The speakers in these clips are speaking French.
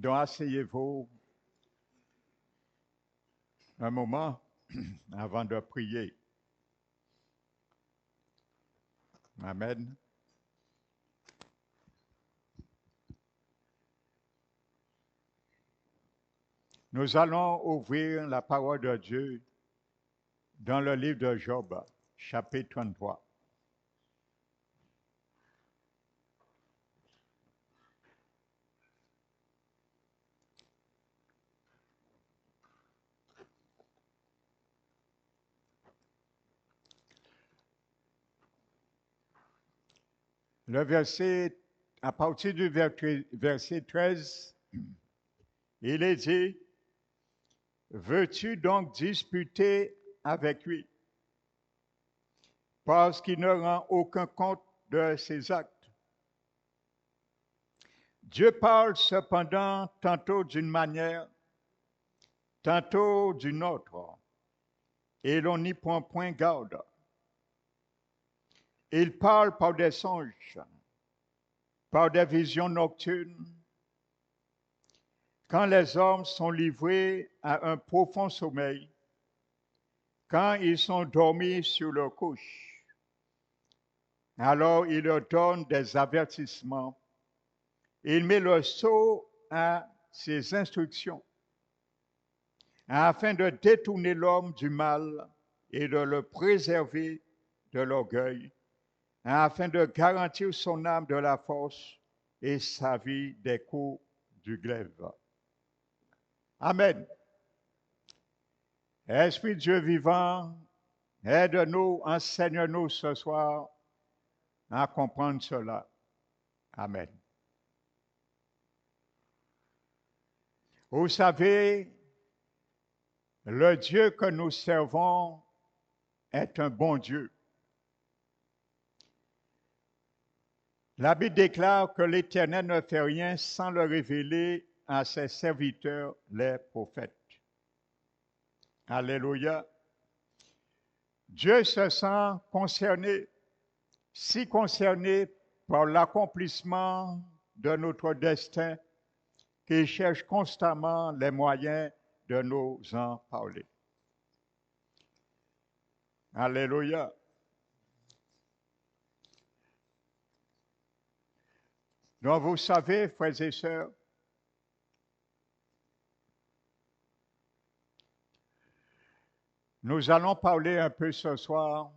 Donc, asseyez-vous un moment avant de prier. Amen. Nous allons ouvrir la parole de Dieu dans le livre de Job, chapitre 33. Le verset, à partir du verset 13, il est dit, veux-tu donc disputer avec lui, parce qu'il ne rend aucun compte de ses actes? Dieu parle cependant tantôt d'une manière, tantôt d'une autre, et l'on n'y prend point garde. Il parle par des songes, par des visions nocturnes, quand les hommes sont livrés à un profond sommeil, quand ils sont dormis sur leur couche. Alors il leur donne des avertissements. Il met le sceau à ses instructions, afin de détourner l'homme du mal et de le préserver de l'orgueil, afin de garantir son âme de la force et sa vie des coups du glaive. Amen. Esprit Dieu vivant, aide-nous, enseigne-nous ce soir à comprendre cela. Amen. Vous savez, le Dieu que nous servons est un bon Dieu. La Bible déclare que l'Éternel ne fait rien sans le révéler à ses serviteurs, les prophètes. Alléluia. Dieu se sent concerné, si concerné par l'accomplissement de notre destin, qu'il cherche constamment les moyens de nous en parler. Alléluia. Donc vous savez, frères et sœurs, nous allons parler un peu ce soir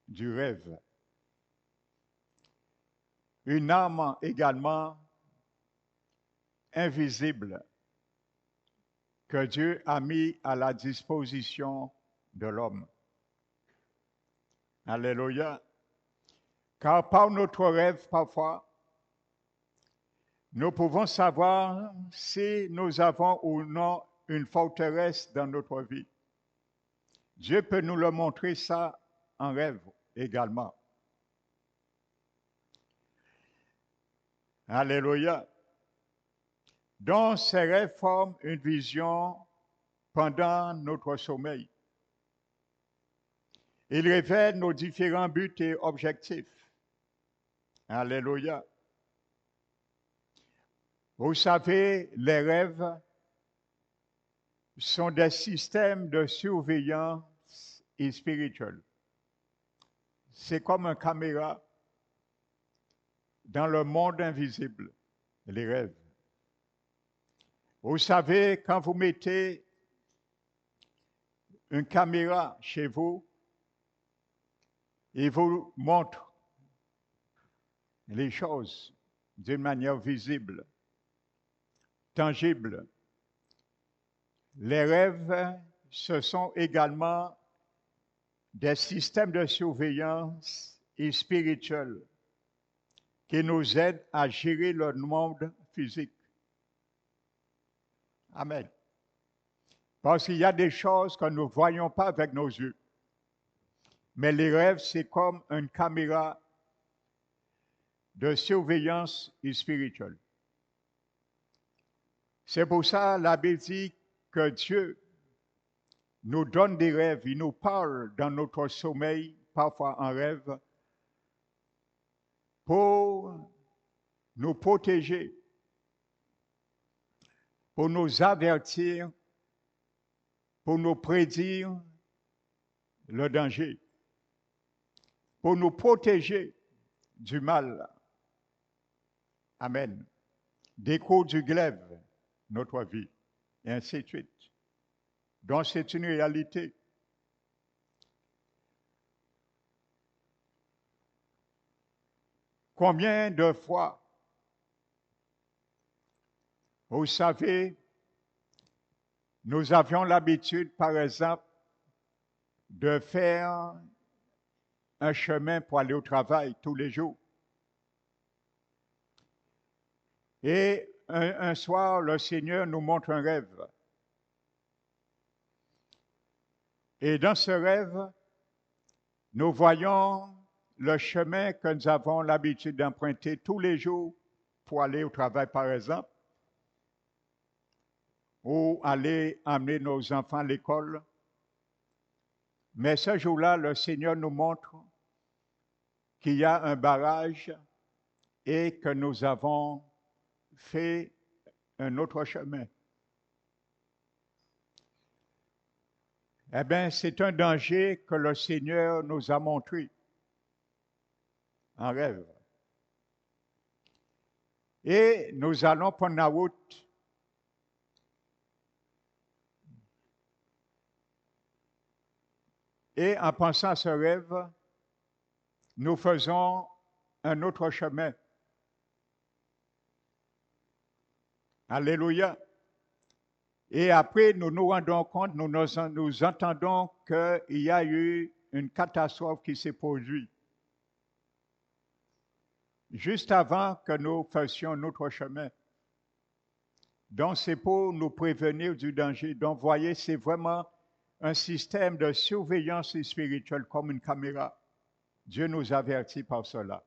du rêve. Une âme également invisible que Dieu a mis à la disposition de l'homme. Alléluia. Car par notre rêve, parfois, nous pouvons savoir si nous avons ou non une forteresse dans notre vie. Dieu peut nous le montrer ça en rêve également. Alléluia. Donc, ces rêves forment une vision pendant notre sommeil. Ils révèlent nos différents buts et objectifs. Alléluia. Vous savez, les rêves sont des systèmes de surveillance spirituelle. C'est comme une caméra dans le monde invisible, les rêves. Vous savez, quand vous mettez une caméra chez vous, il vous montre les choses d'une manière visible, tangible. Les rêves, ce sont également des systèmes de surveillance spirituelle qui nous aident à gérer le monde physique. Amen. Parce qu'il y a des choses que nous ne voyons pas avec nos yeux. Mais les rêves, c'est comme une caméra de surveillance spirituelle. C'est pour ça la Bible dit que Dieu nous donne des rêves, il nous parle dans notre sommeil, parfois en rêve, pour nous protéger pour nous avertir, pour nous prédire le danger, pour nous protéger du mal. Amen. Des coups du glaive, notre vie, et ainsi de suite. Donc c'est une réalité. Combien de fois, vous savez, nous avions l'habitude, par exemple, de faire un chemin pour aller au travail tous les jours. Et un soir, le Seigneur nous montre un rêve. Et dans ce rêve, nous voyons le chemin que nous avons l'habitude d'emprunter tous les jours pour aller au travail, par exemple, ou aller amener nos enfants à l'école. Mais ce jour-là, le Seigneur nous montre qu'il y a un barrage et que nous avons fait un autre chemin. Eh bien, c'est un danger que le Seigneur nous a montré en rêve. Et nous allons prendre la route. Et en pensant à ce rêve, nous faisons un autre chemin. Alléluia. Et après, nous nous rendons compte, nous entendons qu'il y a eu une catastrophe qui s'est produite juste avant que nous fassions notre chemin. Donc, c'est pour nous prévenir du danger. Donc, voyez, c'est vraiment un système de surveillance spirituelle comme une caméra. Dieu nous avertit par cela.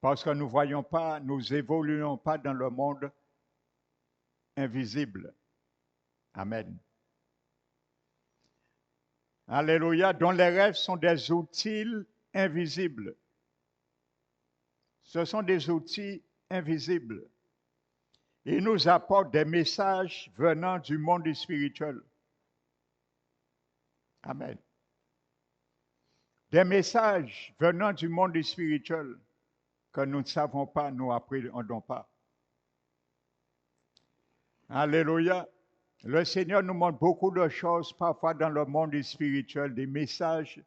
Parce que nous ne voyons pas, nous évoluons pas dans le monde invisible. Amen. Alléluia. Dont les rêves sont des outils invisibles. Ce sont des outils invisibles. Ils nous apportent des messages venant du monde spirituel. Amen. Des messages venant du monde spirituel que nous ne savons pas, nous appréhendons pas. Alléluia. Le Seigneur nous montre beaucoup de choses parfois dans le monde spirituel, des messages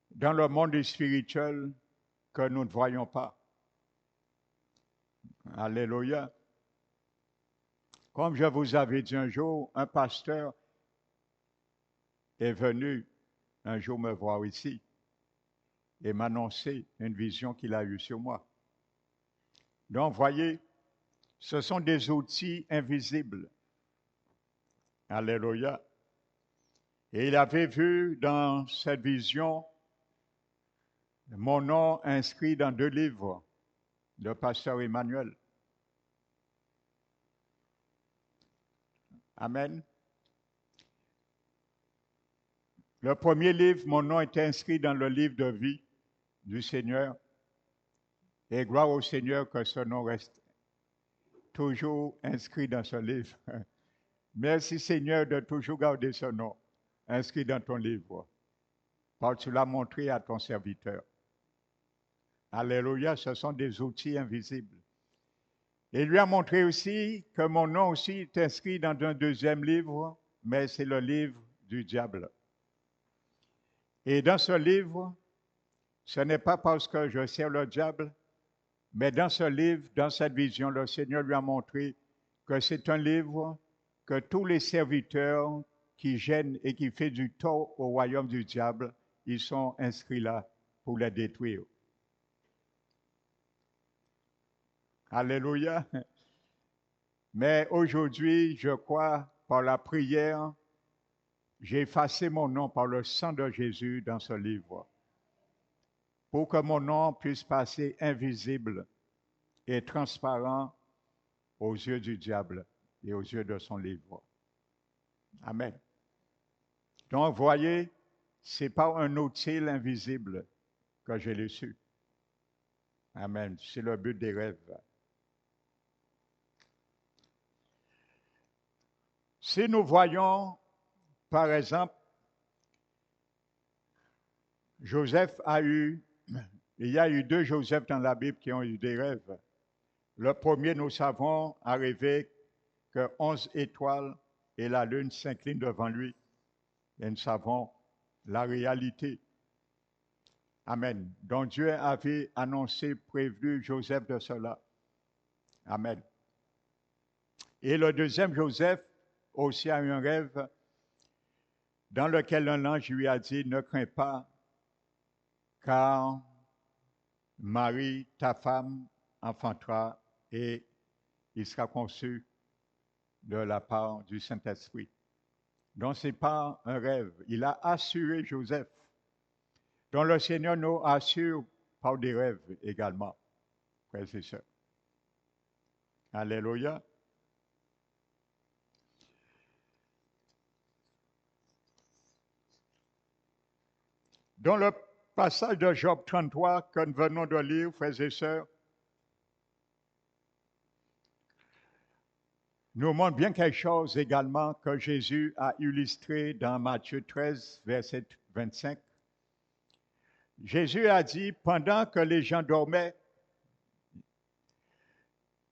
dans le monde spirituel que nous ne voyons pas. Alléluia. Comme je vous avais dit un jour, un pasteur est venu un jour me voir ici et m'annoncer une vision qu'il a eue sur moi. Donc, voyez, ce sont des outils invisibles. Alléluia. Et il avait vu dans cette vision mon nom inscrit dans 2 livres de pasteur Emmanuel. Amen. Le premier livre, mon nom est inscrit dans le livre de vie du Seigneur. Et gloire au Seigneur que ce nom reste toujours inscrit dans ce livre. Merci Seigneur de toujours garder ce nom inscrit dans ton livre. Parce que tu l'as montré à ton serviteur. Alléluia, ce sont des outils invisibles. Et il lui a montré aussi que mon nom aussi est inscrit dans un deuxième livre, mais c'est le livre du diable. Et dans ce livre, ce n'est pas parce que je sers le diable, mais dans ce livre, dans cette vision, le Seigneur lui a montré que c'est un livre que tous les serviteurs qui gênent et qui font du tort au royaume du diable, ils sont inscrits là pour les détruire. Alléluia. Mais aujourd'hui, je crois, par la prière, j'ai effacé mon nom par le sang de Jésus dans ce livre, pour que mon nom puisse passer invisible et transparent aux yeux du diable et aux yeux de son livre. Amen. Donc, voyez, ce n'est pas un outil invisible que j'ai reçu. Amen. C'est le but des rêves. Si nous voyons, par exemple, il y a eu deux Joseph dans la Bible qui ont eu des rêves. Le premier, nous savons, a rêvé que 11 étoiles et la lune s'inclinent devant lui. Et nous savons la réalité. Amen. Donc Dieu avait annoncé, prévenu Joseph de cela. Amen. Et le deuxième Joseph aussi a eu un rêve dans lequel un ange lui a dit, ne crains pas, car Marie, ta femme, enfantera et il sera conçu de la part du Saint-Esprit. Donc, ce n'est pas un rêve. Il a assuré Joseph. Donc, le Seigneur nous assure par des rêves également, frères et sœurs. Alléluia. Dans le passage de Job 33 que nous venons de lire, frères et sœurs, nous montre bien quelque chose également que Jésus a illustré dans Matthieu 13, verset 25. Jésus a dit, pendant que les gens dormaient,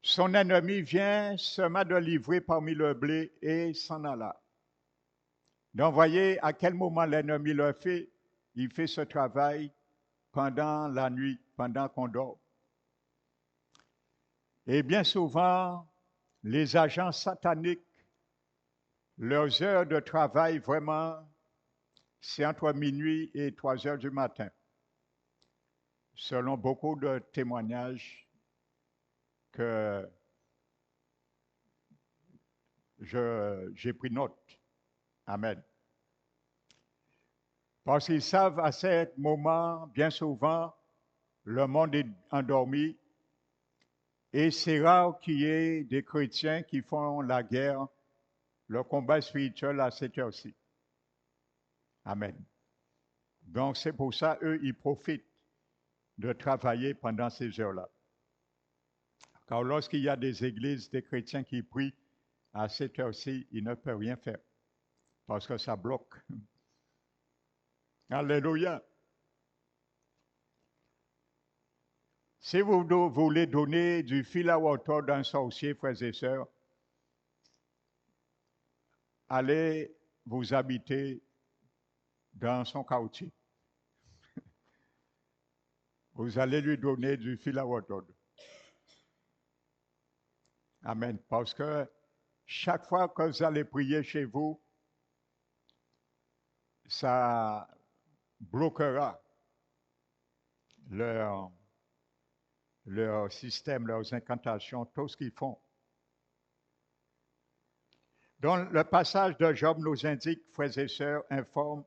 son ennemi vient, sema de livrer parmi le blé et s'en alla. Donc, voyez à quel moment l'ennemi le fait. Il fait ce travail pendant la nuit, pendant qu'on dort. Et bien souvent, les agents sataniques, leurs heures de travail, vraiment, c'est entre minuit et 3 heures du matin. Selon beaucoup de témoignages que j'ai pris note. Amen. Parce qu'ils savent à ce moment, bien souvent, le monde est endormi et c'est rare qu'il y ait des chrétiens qui font la guerre, le combat spirituel à cette heure-ci. Amen. Donc c'est pour ça, eux, ils profitent de travailler pendant ces heures-là. Car lorsqu'il y a des églises, des chrétiens qui prient à cette heure-ci, ils ne peuvent rien faire parce que ça bloque. Alléluia. Si vous voulez donner du fil à retordre d'un sorcier, frères et sœurs, allez vous habiter dans son quartier. Vous allez lui donner du fil à retordre. Amen. Parce que chaque fois que vous allez prier chez vous, ça bloquera leur système, leurs incantations, tout ce qu'ils font. Donc, le passage de Job nous indique, frères et sœurs, informe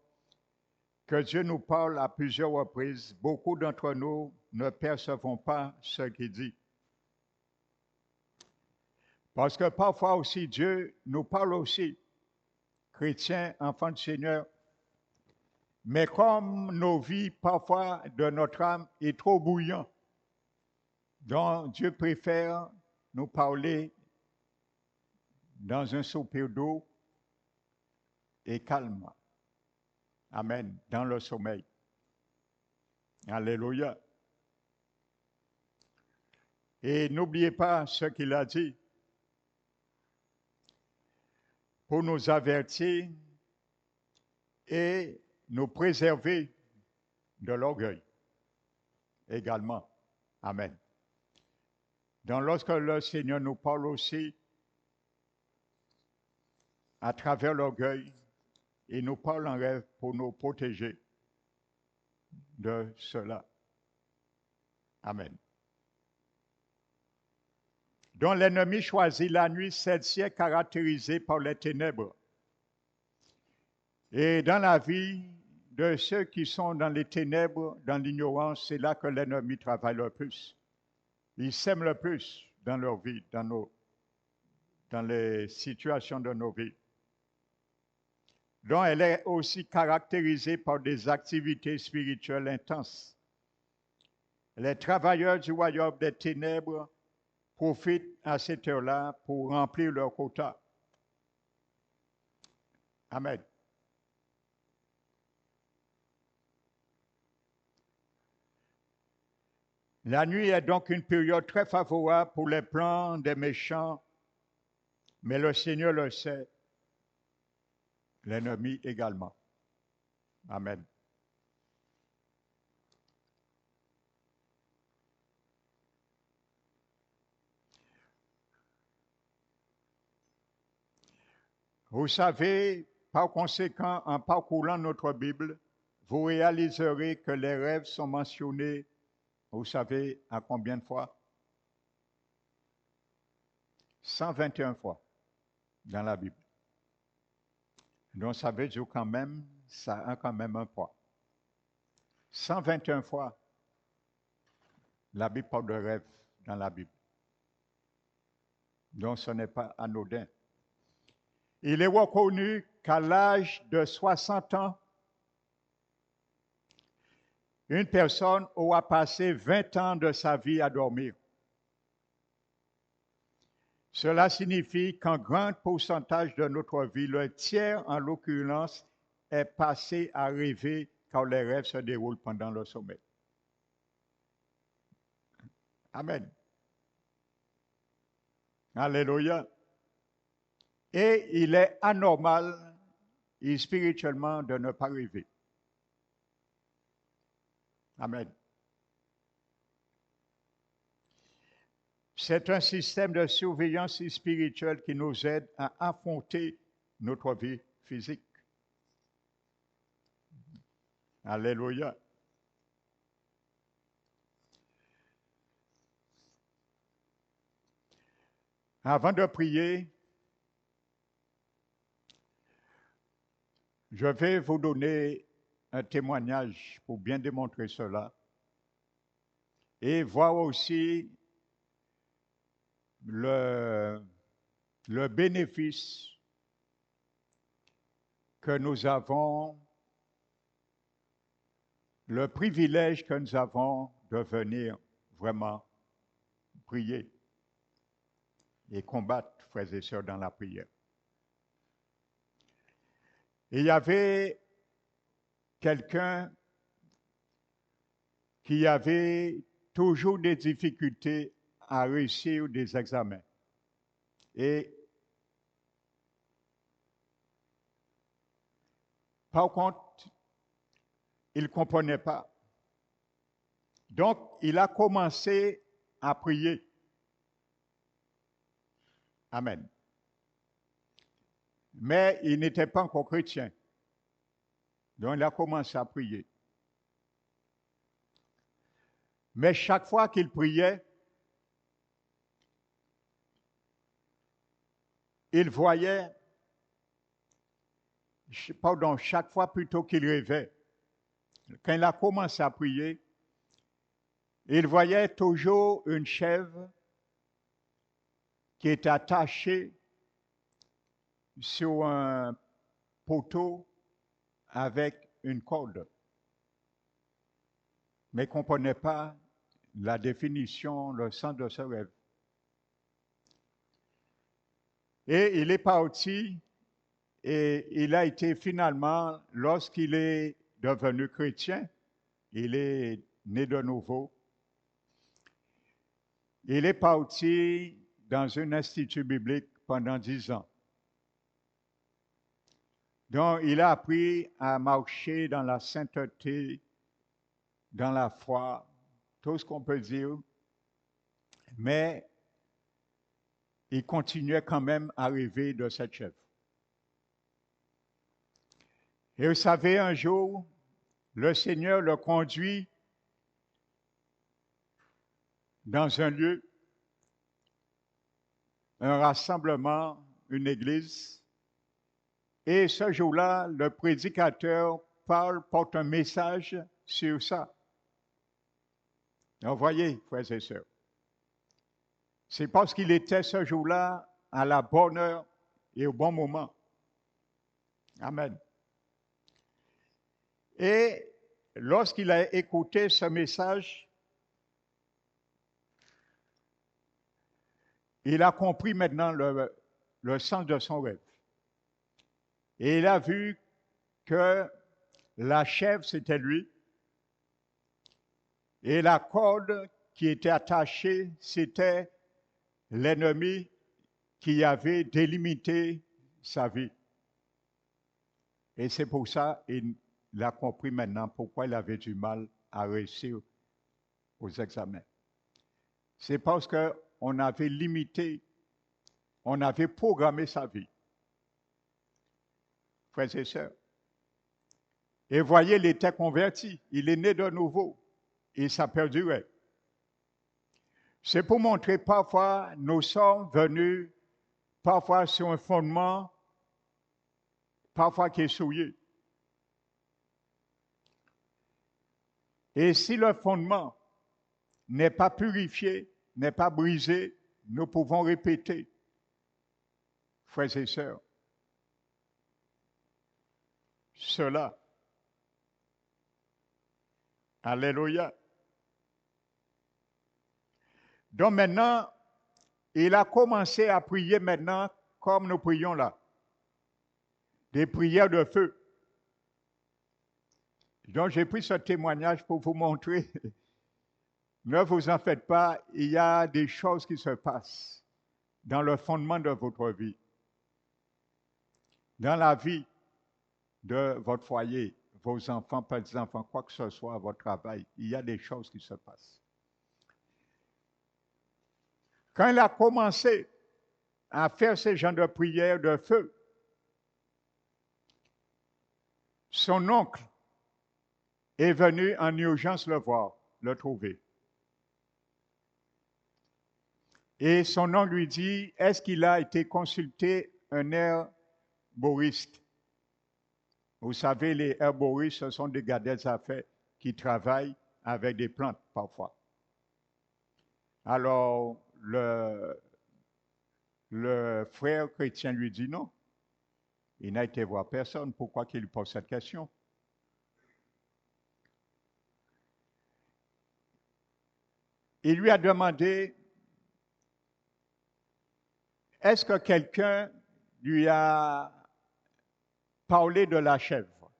que Dieu nous parle à plusieurs reprises. Beaucoup d'entre nous ne percevons pas ce qu'il dit. Parce que parfois aussi, Dieu nous parle aussi, chrétiens, enfants du Seigneur, mais comme nos vies, parfois, de notre âme, est trop bouillant, donc Dieu préfère nous parler dans un soupir d'eau et calme. Amen. Dans le sommeil. Alléluia. Et n'oubliez pas ce qu'il a dit pour nous avertir et nous préserver de l'orgueil également. Amen. Donc lorsque le Seigneur nous parle aussi à travers l'orgueil, il nous parle en rêve pour nous protéger de cela. Amen. Donc l'ennemi choisit la nuit, celle-ci est caractérisée par les ténèbres. Et dans la vie de ceux qui sont dans les ténèbres, dans l'ignorance, c'est là que l'ennemi travaille le plus. Il sème le plus dans leur vie, dans les situations de nos vies. Donc elle est aussi caractérisée par des activités spirituelles intenses. Les travailleurs du royaume des ténèbres profitent à cette heure-là pour remplir leur quota. Amen. La nuit est donc une période très favorable pour les plans des méchants, mais le Seigneur le sait, l'ennemi également. Amen. Vous savez, par conséquent, en parcourant notre Bible, vous réaliserez que les rêves sont mentionnés, vous savez, à combien de fois? 121 fois dans la Bible. Donc, ça veut dire quand même, ça a quand même un poids. 121 fois, la Bible parle de rêve dans la Bible. Donc, ce n'est pas anodin. Il est reconnu qu'à l'âge de 60 ans, une personne aura passé 20 ans de sa vie à dormir. Cela signifie qu'un grand pourcentage de notre vie, le tiers en l'occurrence, est passé à rêver quand les rêves se déroulent pendant le sommeil. Amen. Alléluia. Et il est anormal et spirituellement de ne pas rêver. Amen. C'est un système de surveillance spirituelle qui nous aide à affronter notre vie physique. Alléluia. Avant de prier, je vais vous donner un témoignage pour bien démontrer cela et voir aussi le bénéfice que nous avons, le privilège que nous avons de venir vraiment prier et combattre, frères et sœurs, dans la prière. Et il y avait quelqu'un qui avait toujours des difficultés à réussir des examens. Et par contre, il ne comprenait pas. Donc, il a commencé à prier. Amen. Mais il n'était pas encore chrétien. Donc, il a commencé à prier. Mais chaque fois qu'il priait, il voyait, pardon, chaque fois plutôt qu'il rêvait, quand il a commencé à prier, il voyait toujours une chèvre qui était attachée sur un poteau avec une corde. Mais il ne comprenait pas la définition, le sens de ce rêve. Et il est parti et il a été finalement, lorsqu'il est devenu chrétien, il est né de nouveau, il est parti dans un institut biblique pendant 10 ans. Donc, il a appris à marcher dans la sainteté, dans la foi, tout ce qu'on peut dire, mais il continuait quand même à rêver de cette chèvre. Et vous savez, un jour, le Seigneur le conduit dans un lieu, un rassemblement, une église, et ce jour-là, le prédicateur porte un message sur ça. Donc, voyez, frères et sœurs, c'est parce qu'il était ce jour-là à la bonne heure et au bon moment. Amen. Et lorsqu'il a écouté ce message, il a compris maintenant le sens de son rêve. Et il a vu que la chèvre, c'était lui. Et la corde qui était attachée, c'était l'ennemi qui avait délimité sa vie. Et c'est pour ça qu'il a compris maintenant pourquoi il avait du mal à réussir aux examens. C'est parce qu'on avait limité, on avait programmé sa vie. Frères et sœurs. Et voyez, il était converti, il est né de nouveau, et ça perdurait. C'est pour montrer parfois nous sommes venus, parfois sur un fondement, parfois qui est souillé. Et si le fondement n'est pas purifié, n'est pas brisé, nous pouvons répéter, frères et sœurs, cela. Alléluia. Donc maintenant, il a commencé à prier maintenant comme nous prions là. Des prières de feu. Donc j'ai pris ce témoignage pour vous montrer, ne vous en faites pas, il y a des choses qui se passent dans le fondement de votre vie, dans la vie de votre foyer, vos enfants, petits-enfants, quoi que ce soit, votre travail, il y a des choses qui se passent. Quand il a commencé à faire ces genres de prières de feu, son oncle est venu en urgence le voir, le trouver. Et son oncle lui dit, est-ce qu'il a été consulté un herboriste? Vous savez, les herboristes, ce sont des gars des affaires qui travaillent avec des plantes parfois. Alors, le frère chrétien lui dit non. Il n'a été voir personne. Pourquoi qu'il lui pose cette question? Il lui a demandé, est-ce que quelqu'un lui a parlé de la chèvre?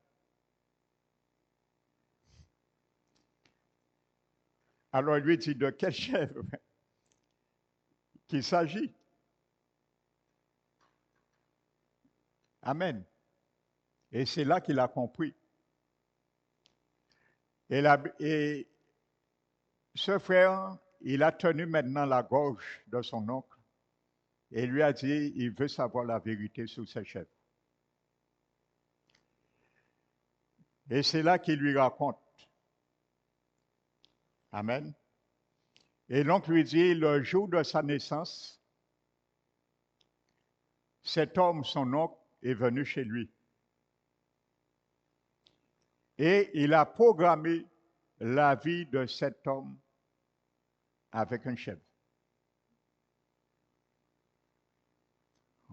Alors il lui dit, de quelle chèvre qu'il s'agit? Amen. Et c'est là qu'il a compris. Et ce frère, il a tenu maintenant la gorge de son oncle et lui a dit, il veut savoir la vérité sur ces chèvres. Et c'est là qu'il lui raconte. Amen. Et l'oncle lui dit, le jour de sa naissance, cet homme, son oncle, est venu chez lui. Et il a programmé la vie de cet homme avec un chèvre.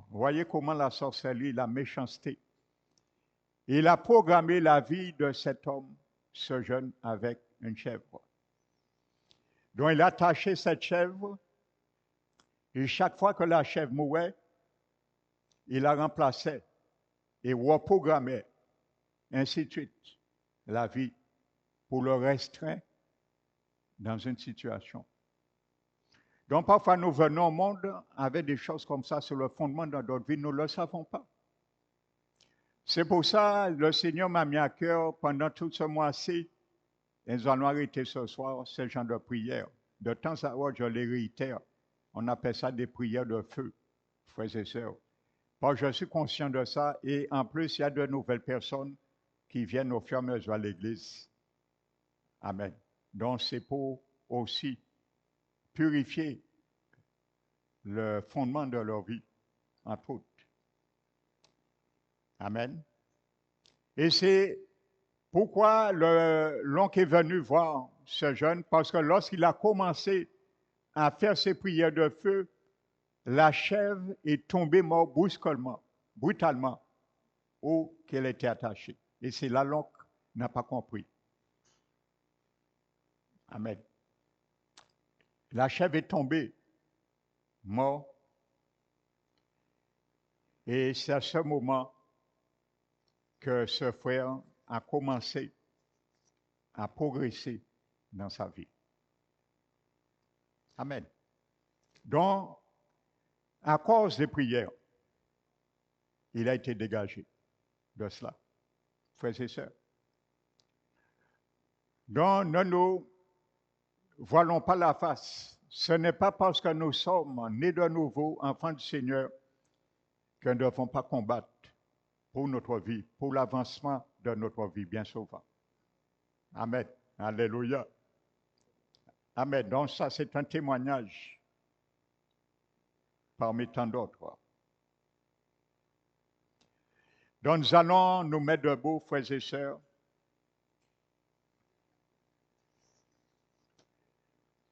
Voyez comment la sorcellerie, la méchanceté. Il a programmé la vie de cet homme, ce jeune, avec une chèvre. Donc il a attaché cette chèvre et chaque fois que la chèvre mourait, il la remplaçait et reprogrammait, ainsi de suite, la vie pour le restreindre dans une situation. Donc parfois nous venons au monde avec des choses comme ça sur le fondement de notre vie, nous ne le savons pas. C'est pour ça que le Seigneur m'a mis à cœur pendant tout ce mois-ci, et nous allons arrêter ce soir ce genre de prière. De temps à autre, je les réitère. On appelle ça des prières de feu, frères et sœurs. Parce que je suis conscient de ça et en plus, il y a de nouvelles personnes qui viennent au fur et à mesure à l'église. Amen. Donc c'est pour aussi purifier le fondement de leur vie, entre autres. Amen. Et c'est pourquoi l'oncle est venu voir ce jeune, parce que lorsqu'il a commencé à faire ses prières de feu, la chèvre est tombée morte brutalement, où qu'elle était attachée. Et c'est là l'oncle n'a pas compris. Amen. La chèvre est tombée morte. Et c'est à ce moment que ce frère a commencé à progresser dans sa vie. Amen. Donc, à cause des prières, il a été dégagé de cela, frères et sœurs. Donc, ne nous voilons pas la face. Ce n'est pas parce que nous sommes nés de nouveau, enfants du Seigneur, que nous ne devons pas combattre pour notre vie, pour l'avancement de notre vie, bien souvent. Amen. Alléluia. Amen. Donc ça, c'est un témoignage parmi tant d'autres. Donc nous allons nous mettre debout, frères et sœurs.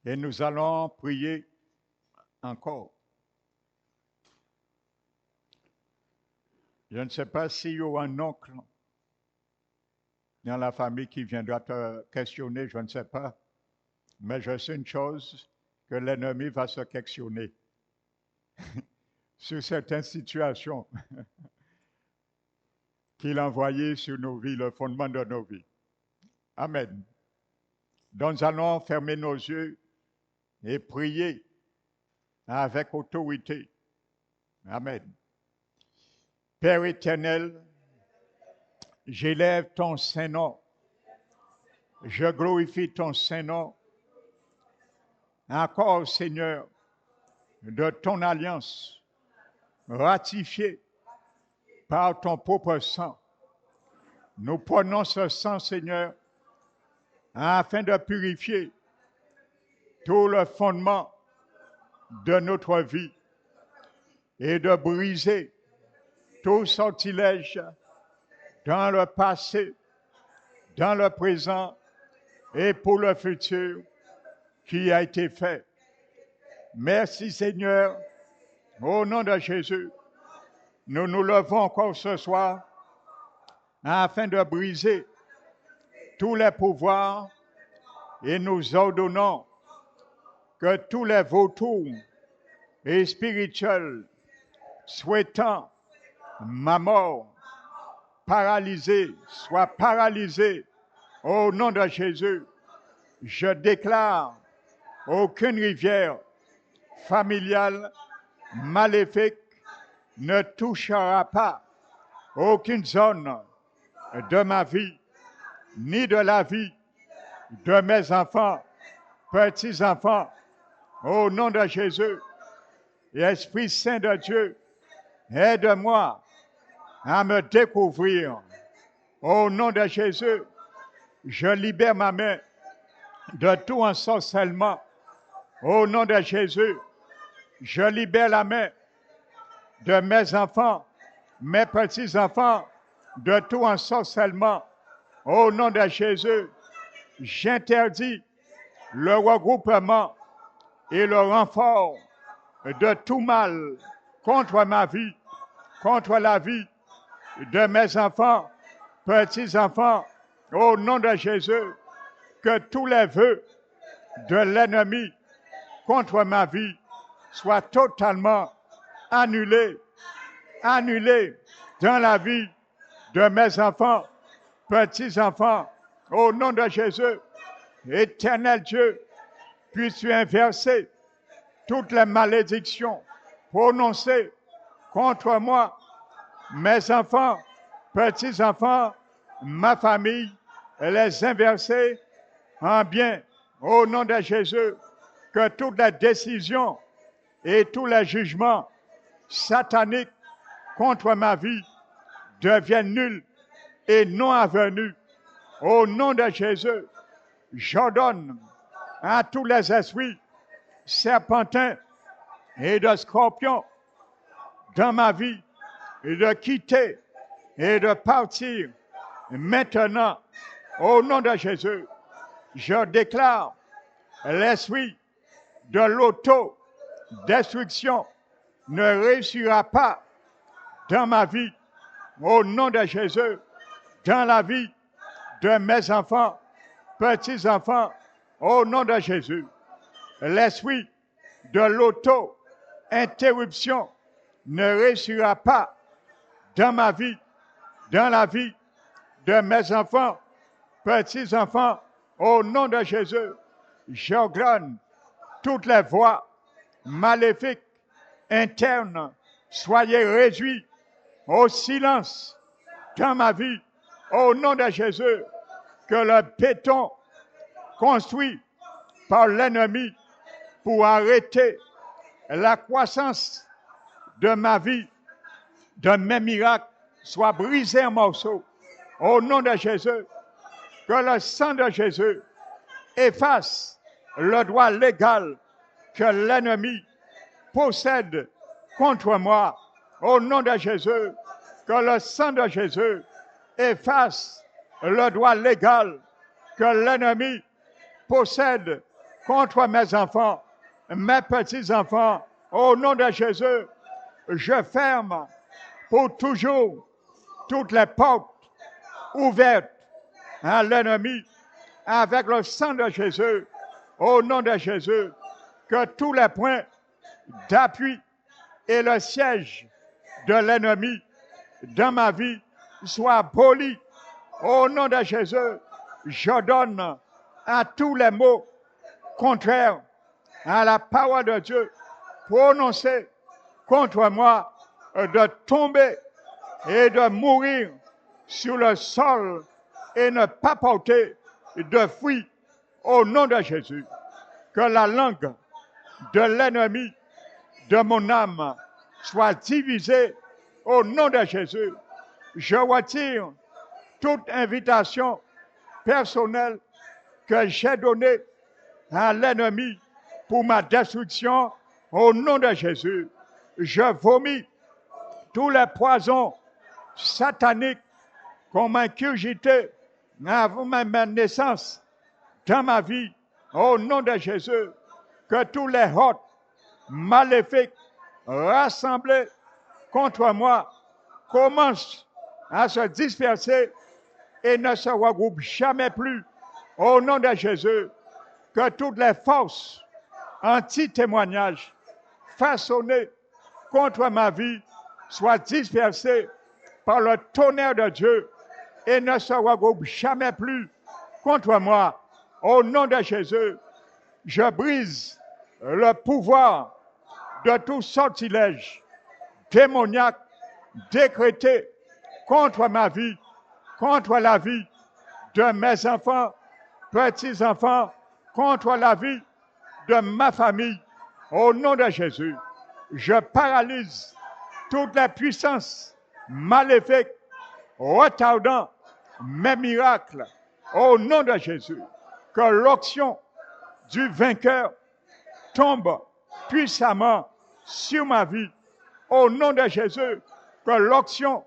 Et nous allons prier encore. Je ne sais pas s'il y a un oncle dans la famille qui viendra te questionner, je ne sais pas. Mais je sais une chose, que l'ennemi va se questionner sur certaines situations qu'il a envoyées sur nos vies, le fondement de nos vies. Amen. Donc nous allons fermer nos yeux et prier avec autorité. Amen. Père éternel, j'élève ton Saint-Nom. Je glorifie ton Saint-Nom. Encore, Seigneur, de ton alliance ratifiée par ton propre sang. Nous prenons ce sang, Seigneur, afin de purifier tout le fondement de notre vie et de briser tout sortilège dans le passé, dans le présent et pour le futur qui a été fait. Merci Seigneur, au nom de Jésus, nous nous levons encore ce soir afin de briser tous les pouvoirs et nous ordonnons que tous les vautours et spirituels souhaitant ma mort paralysée soient paralysés au nom de Jésus. Je déclare aucune rivière familiale maléfique ne touchera pas aucune zone de ma vie, ni de la vie de mes enfants, petits-enfants, au nom de Jésus. Et Esprit Saint de Dieu, aide-moi à me découvrir. Au nom de Jésus, je libère ma main de tout ensorcellement. Au nom de Jésus, je libère la main de mes enfants, mes petits-enfants, de tout ensorcellement. Au nom de Jésus, j'interdis le regroupement et le renfort de tout mal contre ma vie, contre la vie de mes enfants, petits-enfants. Au nom de Jésus, que tous les vœux de l'ennemi contre ma vie soient totalement annulés, annulés dans la vie de mes enfants, petits-enfants. Au nom de Jésus, éternel Dieu, puisses-tu inverser toutes les malédictions prononcées contre moi, mes enfants, petits-enfants, ma famille, et les inverser en bien. Au nom de Jésus, que toutes les décisions et tous les jugements sataniques contre ma vie deviennent nuls et non avenus. Au nom de Jésus, j'ordonne à tous les esprits serpentins et de scorpions dans ma vie de quitter et de partir maintenant. Au nom de Jésus, je déclare l'esprit de l'auto-destruction ne réussira pas dans ma vie. Au nom de Jésus, dans la vie de mes enfants, petits-enfants, au nom de Jésus, l'esprit de l'auto-interruption ne réussira pas dans ma vie, dans la vie de mes enfants, petits-enfants, au nom de Jésus, j'ordonne toutes les voies maléfiques internes, soyez réduits au silence dans ma vie, au nom de Jésus, que le béton construit par l'ennemi pour arrêter la croissance de ma vie, de mes miracles, soit brisé en morceaux. Au nom de Jésus, que le sang de Jésus efface le droit légal que l'ennemi possède contre moi. Au nom de Jésus, que le sang de Jésus efface le droit légal que l'ennemi possède contre mes enfants, mes petits-enfants. Au nom de Jésus, je ferme pour toujours toutes les portes ouvertes à l'ennemi avec le sang de Jésus. Au nom de Jésus, que tous les points d'appui et le siège de l'ennemi dans ma vie soient abolis. Au nom de Jésus, je donne à tous les mots contraires à la parole de Dieu prononcés contre moi de tomber et de mourir sur le sol et ne pas porter de fruits au nom de Jésus. Que la langue de l'ennemi de mon âme soit divisée au nom de Jésus. Je retire toute invitation personnelle que j'ai donnée à l'ennemi pour ma destruction au nom de Jésus. Je vomis tous les poisons sataniques qu'on m'a incurgité avant ma naissance dans ma vie au nom de Jésus. Que tous les hôtes maléfiques rassemblés contre moi commencent à se disperser et ne se regroupent jamais plus au nom de Jésus. Que toutes les forces anti-témoignages façonnées contre ma vie soient dispersées par le tonnerre de Dieu et ne se regroupent jamais plus contre moi. Au nom de Jésus, je brise le pouvoir de tout sortilège démoniaque décrété contre ma vie, contre la vie de mes enfants, petits-enfants, contre la vie de ma famille. Au nom de Jésus, je paralyse toutes les puissances maléfiques retardant mes miracles. Au nom de Jésus, que l'onction du vainqueur tombe puissamment sur ma vie. Au nom de Jésus, que l'onction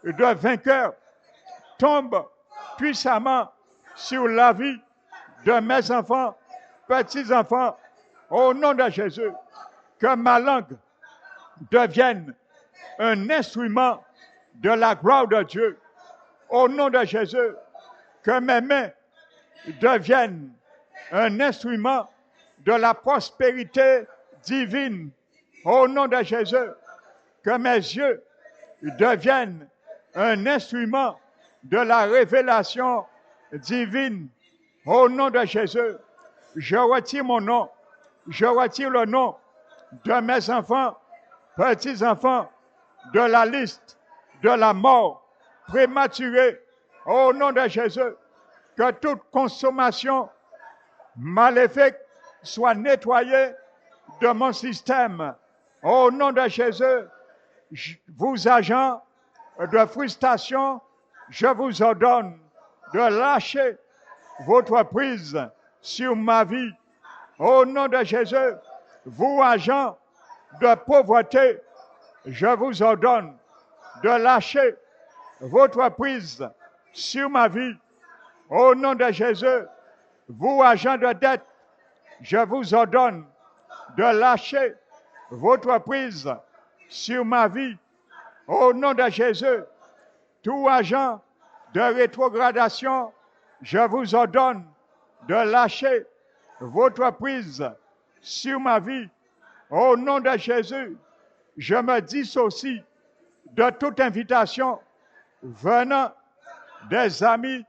de vainqueur tombe puissamment sur la vie de mes enfants, petits-enfants. Au nom de Jésus, que ma langue devienne un instrument de la gloire de Dieu. Au nom de Jésus, que mes mains deviennent un instrument de la prospérité divine. Au nom de Jésus, que mes yeux deviennent un instrument de la révélation divine. Au nom de Jésus, je retire mon nom, je retire le nom de mes enfants, petits-enfants, de la liste de la mort prématurée. Au nom de Jésus, que toute consommation maléfique soit nettoyée de mon système. Au nom de Jésus, vous agents de frustration, je vous ordonne de lâcher votre prise sur ma vie. Au nom de Jésus, vous agents de pauvreté, je vous ordonne de lâcher votre prise sur ma vie. Au nom de Jésus, vous agents de dette, je vous ordonne de lâcher votre prise sur ma vie. Au nom de Jésus, tout agent de rétrogradation, je vous ordonne de lâcher votre prise sur ma vie. Au nom de Jésus, je me dissocie de toute invitation venant des amis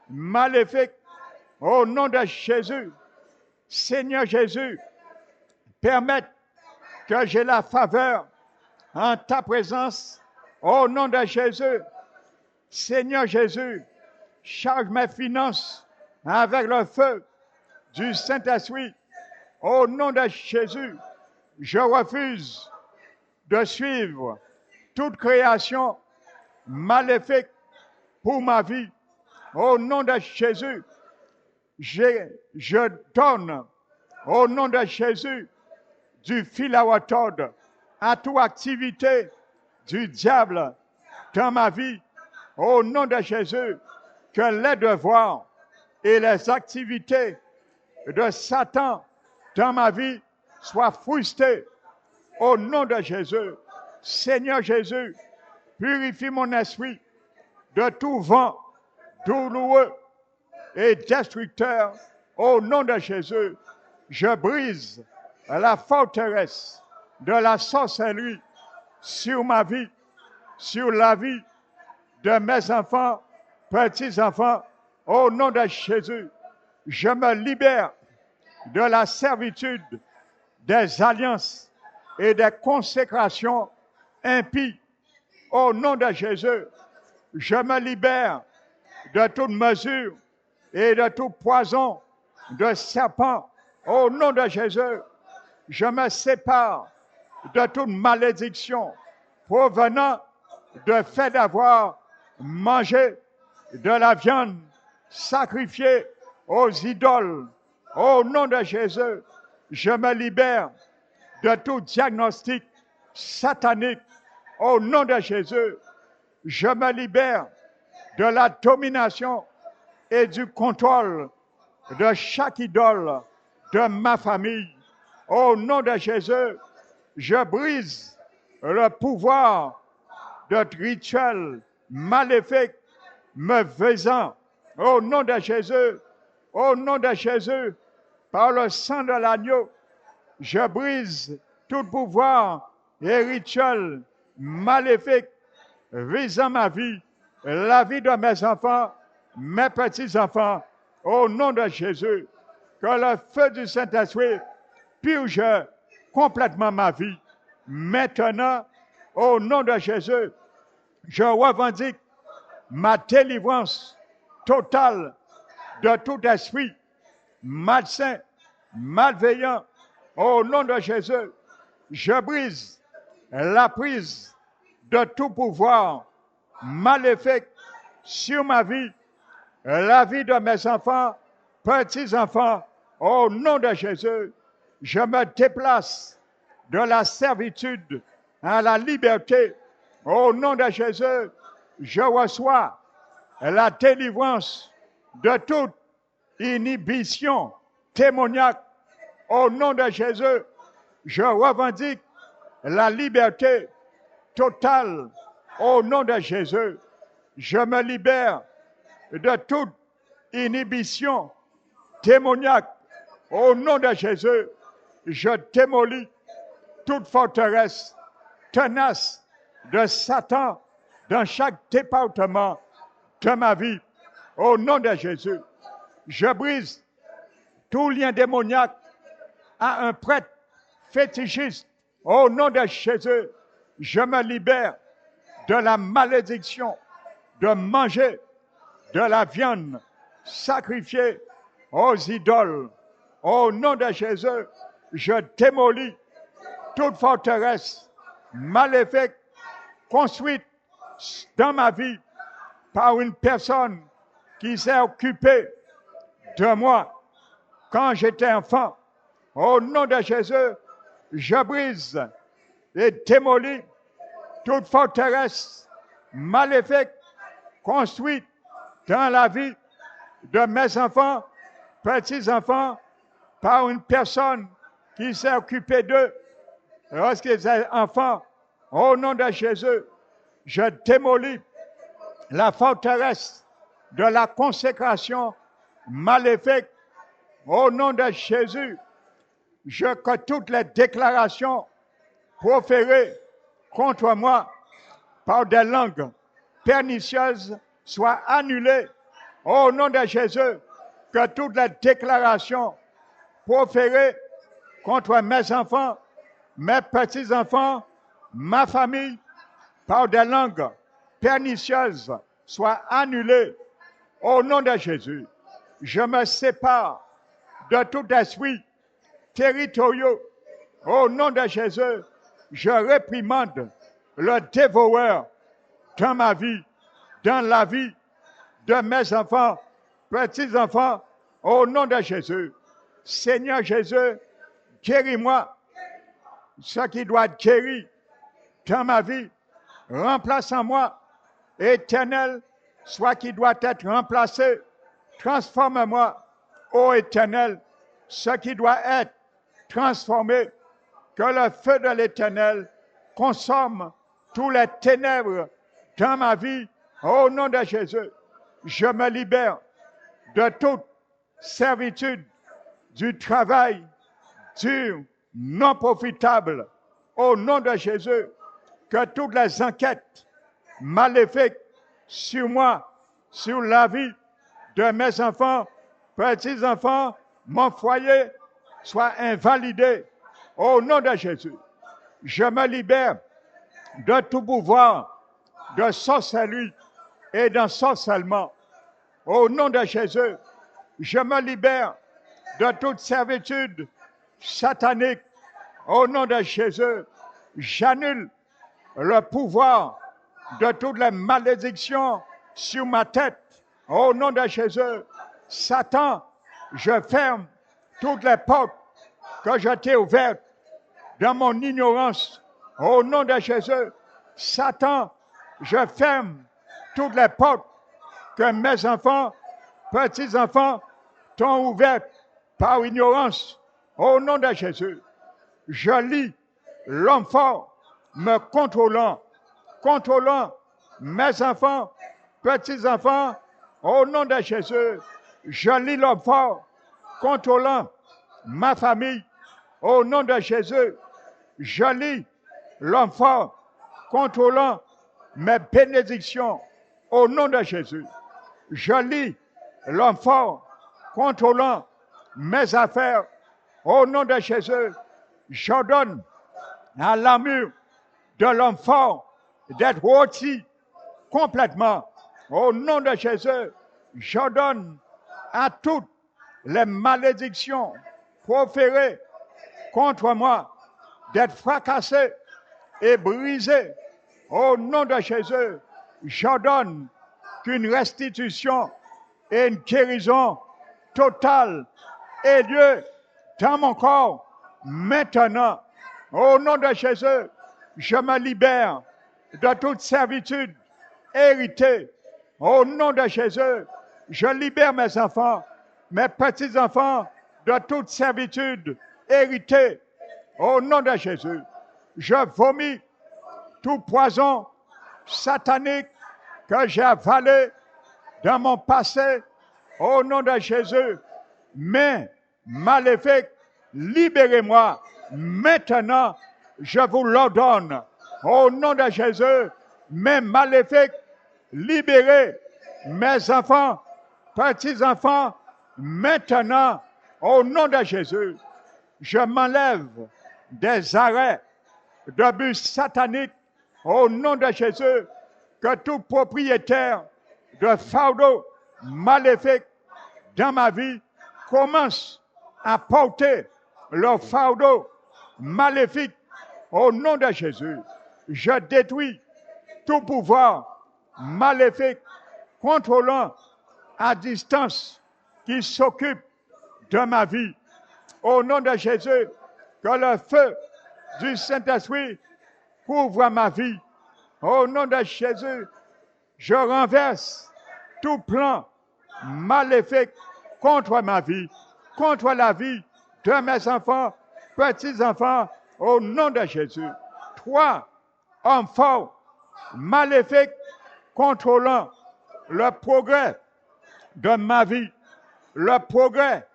maléfiques, au nom de Jésus. Seigneur Jésus, permette que j'ai la faveur en ta présence, au nom de Jésus. Seigneur Jésus, charge mes finances avec le feu du Saint-Esprit. Au nom de Jésus, je refuse de suivre toute création maléfique pour ma vie. Au nom de Jésus, je donne, au nom de Jésus, du fil à retordre à toute activité du diable dans ma vie. Au nom de Jésus, que les devoirs et les activités de Satan dans ma vie soient frustrés. Au nom de Jésus, Seigneur Jésus, purifie mon esprit de tout vent douloureux et destructeur. Au nom de Jésus, je brise la forteresse de la sorcellerie sur ma vie, sur la vie de mes enfants, petits-enfants. Au nom de Jésus, je me libère de la servitude des alliances et des consécrations impies. Au nom de Jésus, je me libère de toute mesure et de tout poison de serpent. Au nom de Jésus, je me sépare de toute malédiction provenant de fait d'avoir mangé de la viande sacrifiée aux idoles. Au nom de Jésus, je me libère de tout diagnostic satanique. Au nom de Jésus, je me libère de la domination et du contrôle de chaque idole de ma famille. Au nom de Jésus, je brise le pouvoir de rituels maléfiques me faisant. Au nom de Jésus, au nom de Jésus, par le sang de l'agneau, je brise tout pouvoir et rituel maléfique visant ma vie, la vie de mes enfants, mes petits-enfants. Au nom de Jésus, que le feu du Saint-Esprit purge complètement ma vie. Maintenant, au nom de Jésus, je revendique ma délivrance totale de tout esprit malsain, malveillant. Au nom de Jésus, je brise la prise de tout pouvoir maléfique sur ma vie, la vie de mes enfants, petits-enfants. Au nom de Jésus, je me déplace de la servitude à la liberté. Au nom de Jésus, je reçois la délivrance de toute inhibition démoniaque. Au nom de Jésus, je revendique la liberté totale. Au nom de Jésus, je me libère de toute inhibition démoniaque. Au nom de Jésus, je démolis toute forteresse tenace de Satan dans chaque département de ma vie. Au nom de Jésus, je brise tout lien démoniaque à un prêtre fétichiste. Au nom de Jésus, je me libère de la malédiction de manger de la viande sacrifiée aux idoles. Au nom de Jésus, je démolis toute forteresse maléfique construite dans ma vie par une personne qui s'est occupée de moi quand j'étais enfant. Au nom de Jésus, je brise et démolis toute forteresse maléfique construite dans la vie de mes enfants, petits-enfants, par une personne qui s'est occupée d'eux lorsqu'ils étaient enfants. Au nom de Jésus, je démolis la forteresse de la consécration maléfique. Au nom de Jésus, que toutes les déclarations proférées contre moi par des langues pernicieuses soient annulées. Au nom de Jésus, que toutes les déclarations proférées contre mes enfants, mes petits-enfants, ma famille, par des langues pernicieuses, soient annulées. Au nom de Jésus, je me sépare de tout esprit territoriaux. Au nom de Jésus, je réprimande le dévoreur dans ma vie, dans la vie de mes enfants, petits-enfants, au nom de Jésus. Seigneur Jésus, guéris-moi ce qui doit être guéri dans ma vie. Remplace en moi, Éternel, soit qui doit être remplacé. Transforme-moi, ô Éternel, ce qui doit être transformé. Que le feu de l'Éternel consomme tous les ténèbres dans ma vie. Au nom de Jésus, je me libère de toute servitude du travail dur, non profitable. Au nom de Jésus, que toutes les enquêtes maléfiques sur moi, sur la vie de mes enfants, petits-enfants, mon foyer, soient invalidées. Au nom de Jésus, je me libère de tout pouvoir de sorcellerie et d'ensorcellement. Au nom de Jésus, je me libère de toute servitude satanique. Au nom de Jésus, j'annule le pouvoir de toutes les malédictions sur ma tête. Au nom de Jésus, Satan, je ferme toutes les portes que je t'ai ouvertes dans mon ignorance. Au nom de Jésus, Satan, je ferme toutes les portes que mes enfants, petits-enfants, t'ont ouvertes par ignorance. Au nom de Jésus, je lis l'homme fort me contrôlant mes enfants, petits-enfants. Au nom de Jésus, je lis l'homme fort contrôlant ma famille. Au nom de Jésus, je lis l'homme fort contrôlant mes bénédictions. Au nom de Jésus, je lis l'homme fort contrôlant mes affaires. Au nom de Jésus, j'ordonne à l'armure de l'homme fort d'être rôti complètement. Au nom de Jésus, j'ordonne à toutes les malédictions proférées contre moi d'être fracassées et brisées. Au nom de Jésus, j'ordonne qu'une restitution et une guérison totale ait lieu dans mon corps maintenant. Au nom de Jésus, je me libère de toute servitude héritée. Au nom de Jésus, je libère mes enfants, mes petits-enfants de toute servitude héritée. Au nom de Jésus, je vomis tout poison satanique que j'ai avalé dans mon passé. Au nom de Jésus, mais maléfiques, libérez-moi maintenant, je vous l'ordonne. Au nom de Jésus, mes maléfiques, libérez mes enfants, petits-enfants, maintenant, au nom de Jésus, je m'enlève des arrêts de bus sataniques. Au nom de Jésus, que tout propriétaire de fardeau maléfique dans ma vie commence à porter leur fardeau maléfique. Au nom de Jésus, je détruis tout pouvoir maléfique contrôlant à distance qui s'occupe de ma vie. Au nom de Jésus, que le feu du Saint-Esprit couvre ma vie. Au nom de Jésus, je renverse tout plan maléfique contre ma vie, contre la vie de mes enfants, petits-enfants, au nom de Jésus. Toi, homme fort, maléfique, contrôlant le progrès de ma vie, le progrès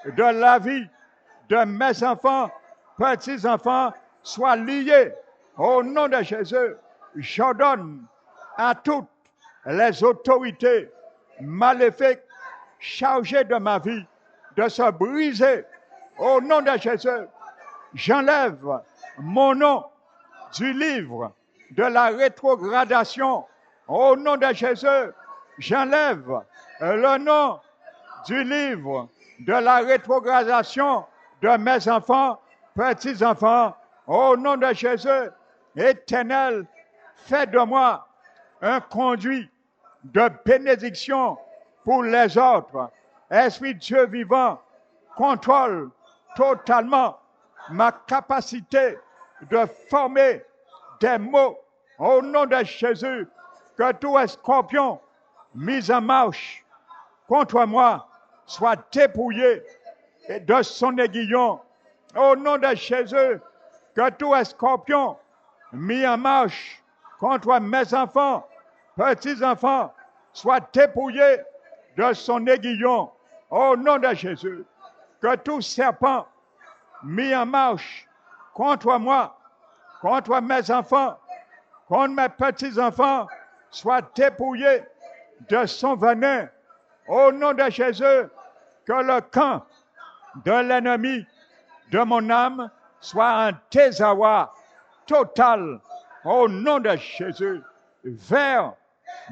de la vie de mes enfants, petits-enfants, soit lié au nom de Jésus. J'ordonne à toutes les autorités maléfiques chargées de ma vie de se briser. Au nom de Jésus, j'enlève mon nom du livre de la rétrogradation. Au nom de Jésus, j'enlève le nom du livre de la rétrogradation de mes enfants, petits-enfants. Au nom de Jésus, Éternel, fais de moi un conduit de bénédiction pour les autres. Esprit Dieu vivant, contrôle totalement ma capacité de former des mots au nom de Jésus, que tout scorpion mis en marche contre moi soit dépouillé de son aiguillon. Au nom de Jésus, que tout scorpion mis en marche contre mes enfants, petits-enfants, soit dépouillé de son aiguillon. Au nom de Jésus, que tout serpent mis en marche contre moi, contre mes enfants, contre mes petits-enfants, soit dépouillé de son venin. Au nom de Jésus, que le camp de l'ennemi de mon âme soit un désarroi total. Au nom de Jésus, vers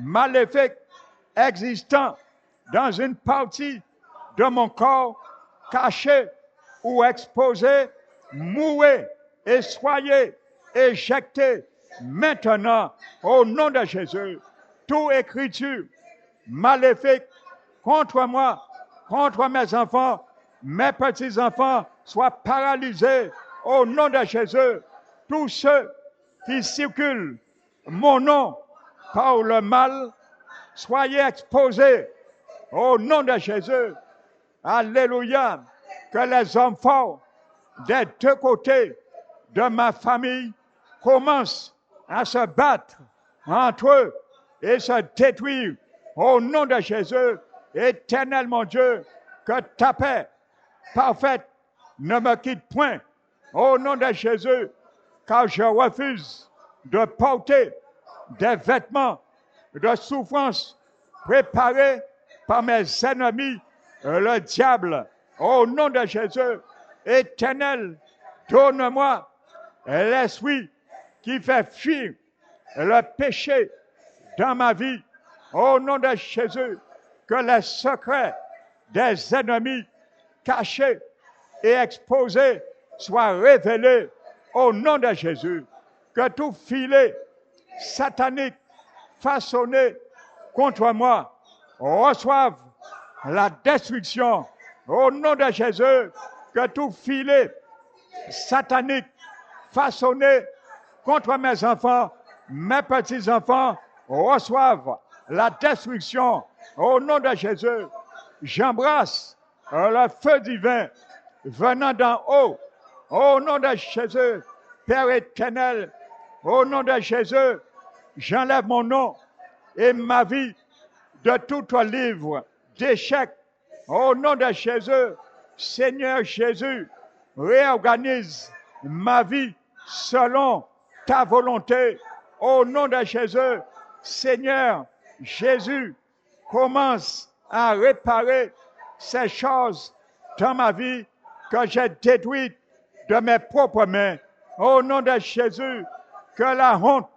maléfique existant dans une partie de mon corps, caché ou exposé, mourez et soyez éjectés maintenant au nom de Jésus. Toute écriture maléfique contre moi, contre mes enfants, mes petits-enfants, soit paralysée au nom de Jésus. Tous ceux qui circulent mon nom par le mal, soyez exposés au nom de Jésus. Alléluia. Que les hommes forts des deux côtés de ma famille commencent à se battre entre eux et se détruire au nom de Jésus. Éternel mon Dieu, que ta paix parfaite ne me quitte point au nom de Jésus, car je refuse de porter des vêtements de souffrance préparés par mes ennemis, le diable. Au nom de Jésus, Éternel, donne-moi l'esprit qui fait fuir le péché dans ma vie. Au nom de Jésus, que les secrets des ennemis cachés et exposés soient révélés au nom de Jésus. Que tout filet satanique façonné contre moi reçoive la destruction. Au nom de Jésus, que tout filet satanique façonné contre mes enfants, mes petits-enfants, reçoivent la destruction. Au nom de Jésus, j'embrasse le feu divin venant d'en haut. Au nom de Jésus, Père éternel, au nom de Jésus, j'enlève mon nom et ma vie de tout livre d'échecs. Au nom de Jésus, Seigneur Jésus, réorganise ma vie selon ta volonté. Au nom de Jésus, Seigneur Jésus, commence à réparer ces choses dans ma vie que j'ai détruites de mes propres mains. Au nom de Jésus, que la honte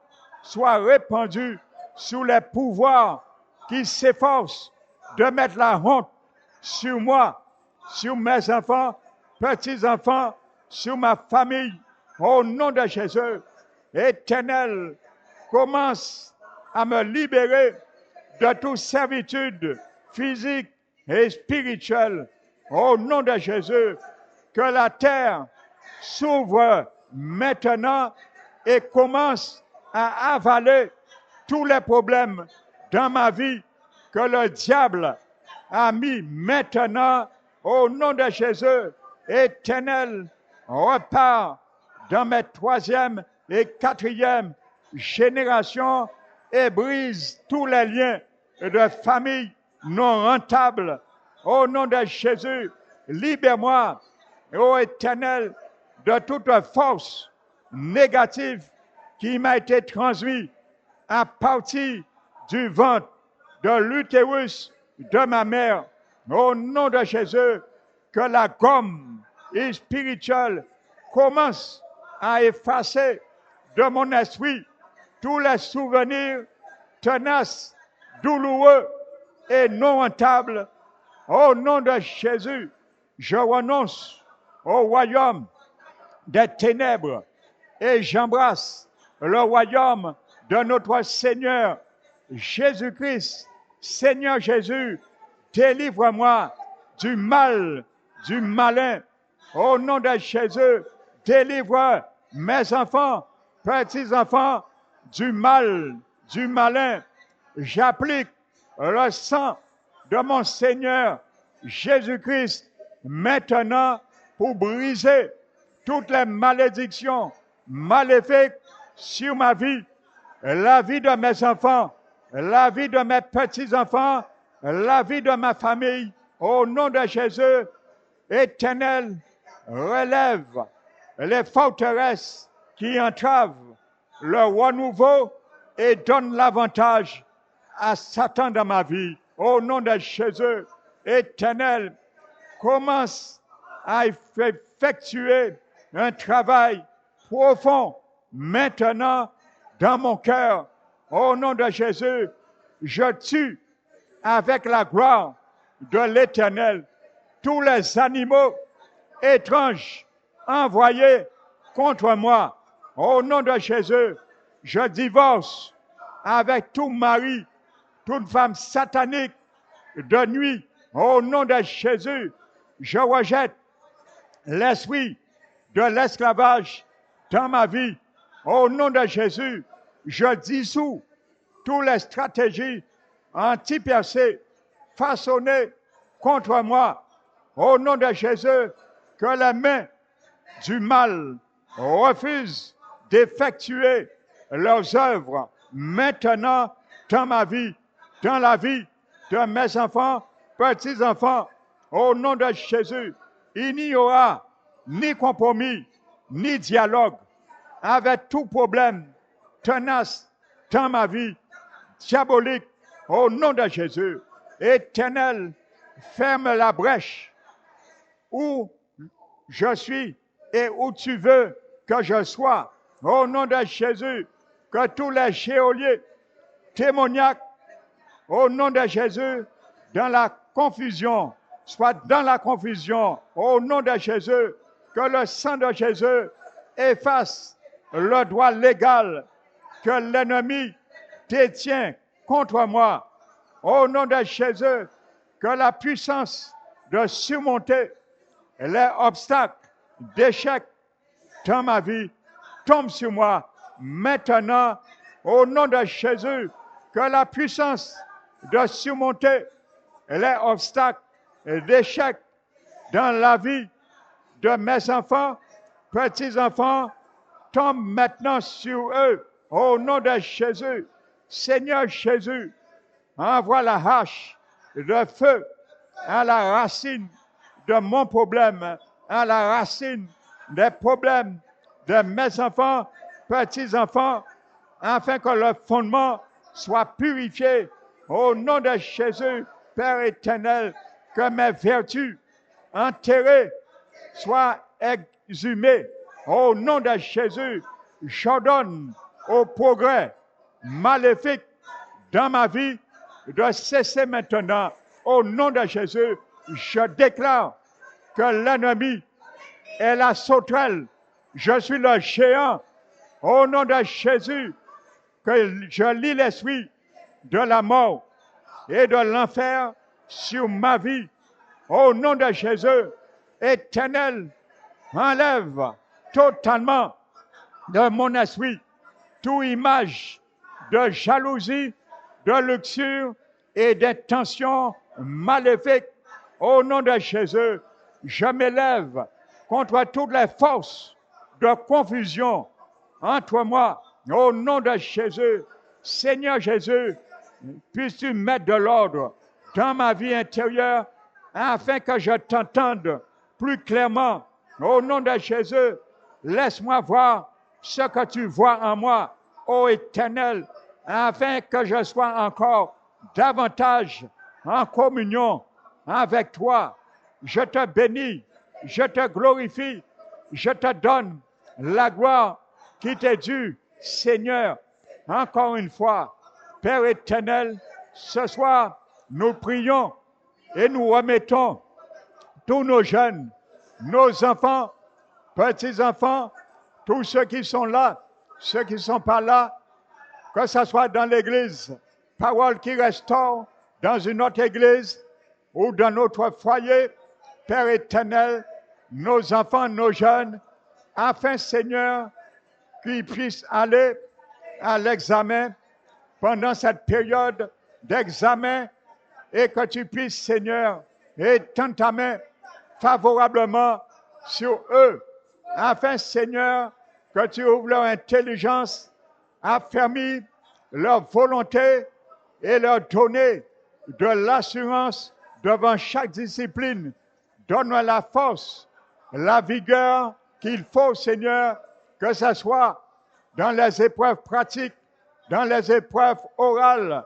soit répandue sous les pouvoirs qui s'efforcent de mettre la honte sur moi, sur mes enfants, petits-enfants, sur ma famille. Au nom de Jésus, Éternel, commence à me libérer de toute servitude physique et spirituelle. Au nom de Jésus, que la terre s'ouvre maintenant et commence à avaler tous les problèmes dans ma vie que le diable a mis maintenant. Au nom de Jésus, Éternel, repart dans mes troisième et quatrième générations et brise tous les liens de famille non rentables. Au nom de Jésus, libère-moi, ô Éternel, de toute force négative qui m'a été transmise à partir du ventre, de l'utérus de ma mère. Au nom de Jésus, que la gomme spirituelle commence à effacer de mon esprit tous les souvenirs tenaces, douloureux et non rentables. Au nom de Jésus, je renonce au royaume des ténèbres et j'embrasse le royaume de notre Seigneur Jésus-Christ. Seigneur Jésus, délivre-moi du mal, du malin. Au nom de Jésus, délivre mes enfants, petits-enfants, du mal, du malin. J'applique le sang de mon Seigneur Jésus-Christ maintenant pour briser toutes les malédictions maléfiques sur ma vie, la vie de mes enfants, la vie de mes petits-enfants, la vie de ma famille. Au nom de Jésus, Éternel, relève les forteresses qui entravent le renouveau et donne l'avantage à Satan dans ma vie. Au nom de Jésus, Éternel, commence à effectuer un travail profond maintenant dans mon cœur. Au nom de Jésus, je tue avec la gloire de l'Éternel tous les animaux étranges envoyés contre moi. Au nom de Jésus, je divorce avec tout mari, toute femme satanique de nuit. Au nom de Jésus, je rejette l'esprit de l'esclavage dans ma vie. Au nom de Jésus, je dissous toutes les stratégies anti-percées façonnées contre moi. Au nom de Jésus, que les mains du mal refusent d'effectuer leurs œuvres maintenant dans ma vie, dans la vie de mes enfants, petits-enfants. Au nom de Jésus, il n'y aura ni compromis, ni dialogue avec tout problème tenace dans ma vie, diabolique. Au nom de Jésus, Éternel, ferme la brèche où je suis et où tu veux que je sois. Au nom de Jésus, que tous les geôliers démoniaques, au nom de Jésus, dans la confusion, soit dans la confusion. Au nom de Jésus, que le sang de Jésus efface le droit légal que l'ennemi détient contre moi. Au nom de Jésus, que la puissance de surmonter les obstacles d'échec dans ma vie tombe sur moi maintenant. Au nom de Jésus, que la puissance de surmonter les obstacles d'échec dans la vie de mes enfants, petits-enfants, tombe maintenant sur eux. Au nom de Jésus, Seigneur Jésus, envoie la hache de feu à la racine de mon problème, à la racine des problèmes de mes enfants, petits-enfants, afin que le fondement soit purifié. Au nom de Jésus, Père éternel, que mes vertus enterrées soient exhumées. Au nom de Jésus, j'ordonne au progrès maléfique dans ma vie de cesser maintenant. Au nom de Jésus, je déclare que l'ennemi est la sauterelle. Je suis le géant. Au nom de Jésus, que je lis l'esprit de la mort et de l'enfer sur ma vie. Au nom de Jésus, Éternel, enlève totalement de mon esprit toute image de jalousie, de luxure et d'intention maléfique. Au nom de Jésus, je m'élève contre toutes les forces de confusion entre moi. Au nom de Jésus, Seigneur Jésus, puisses-tu mettre de l'ordre dans ma vie intérieure afin que je t'entende plus clairement. Au nom de Jésus, laisse-moi voir ce que tu vois en moi. Ô Éternel, afin que je sois encore davantage en communion avec toi. Je te bénis, je te glorifie, je te donne la gloire qui t'est due, Seigneur. Encore une fois, Père éternel, ce soir, nous prions et nous remettons tous nos jeunes, nos enfants, petits-enfants, tous ceux qui sont là, ceux qui ne sont pas là, que ce soit dans l'église, parole qui restaure, dans une autre église ou dans notre foyer, Père éternel, nos enfants, nos jeunes, afin, Seigneur, qu'ils puissent aller à l'examen pendant cette période d'examen et que tu puisses, Seigneur, étendre ta main favorablement sur eux, afin, Seigneur, que tu ouvres leur intelligence, affermis leur volonté et leur donner de l'assurance devant chaque discipline. Donne-moi la force, la vigueur qu'il faut, Seigneur, que ce soit dans les épreuves pratiques, dans les épreuves orales,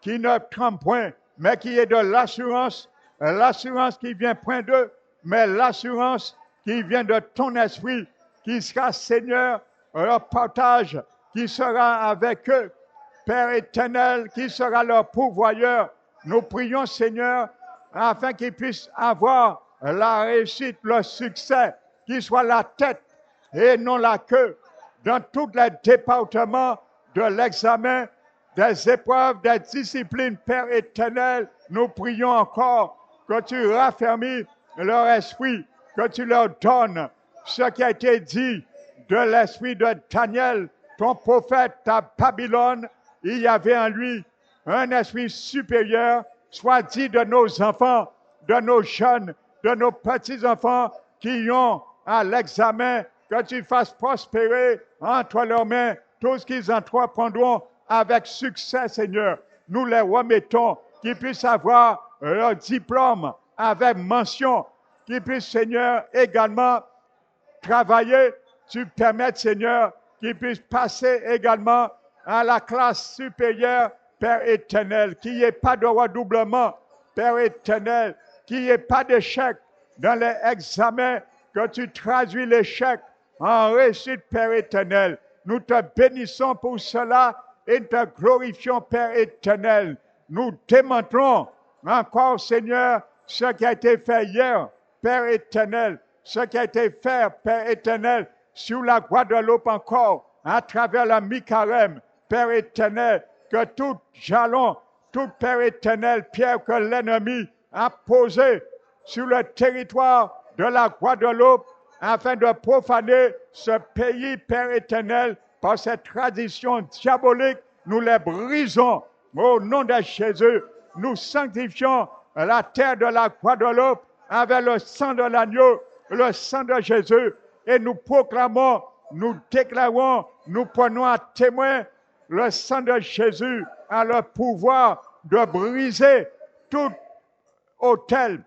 qui ne tremblent point, mais qui est de l'assurance qui vient point d'eux, mais l'assurance qui vient de ton esprit, qui sera, Seigneur, leur partage, qui sera avec eux, Père éternel, qui sera leur pourvoyeur. Nous prions, Seigneur, afin qu'ils puissent avoir la réussite, le succès, qui soit la tête et non la queue, dans tous les départements de l'examen, des épreuves, des disciplines, Père éternel. Nous prions encore que tu raffermis leur esprit, que tu leur donnes ce qui a été dit de l'esprit de Daniel, ton prophète à Babylone. Il y avait en lui un esprit supérieur, soit dit de nos enfants, de nos jeunes, de nos petits-enfants qui ont à l'examen, que tu fasses prospérer entre leurs mains tout ce qu'ils entreprendront avec succès, Seigneur. Nous les remettons, qu'ils puissent avoir leur diplôme avec mention, qu'ils puissent, Seigneur, également travailler. Tu permets, Seigneur, qu'ils puissent passer également à la classe supérieure, Père éternel, qu'il n'y ait pas de redoublement, Père éternel, qu'il n'y ait pas d'échec dans les examens, que tu traduis l'échec en réussite, Père éternel. Nous te bénissons pour cela et te glorifions, Père éternel. Nous démontrons encore, Seigneur, ce qui a été fait hier, Père éternel, ce qui a été fait, Père éternel, sur la Guadeloupe encore, à travers la mi-carême, Père éternel, que tout jalon, tout, Père éternel, pierre que l'ennemi a posé sur le territoire de la Guadeloupe, afin de profaner ce pays, Père éternel, par cette tradition diabolique, nous les brisons au nom de Jésus. Nous sanctifions la terre de la Guadeloupe avec le sang de l'agneau, le sang de Jésus, et nous proclamons, nous déclarons, nous prenons à témoin le sang de Jésus a le pouvoir de briser tout autel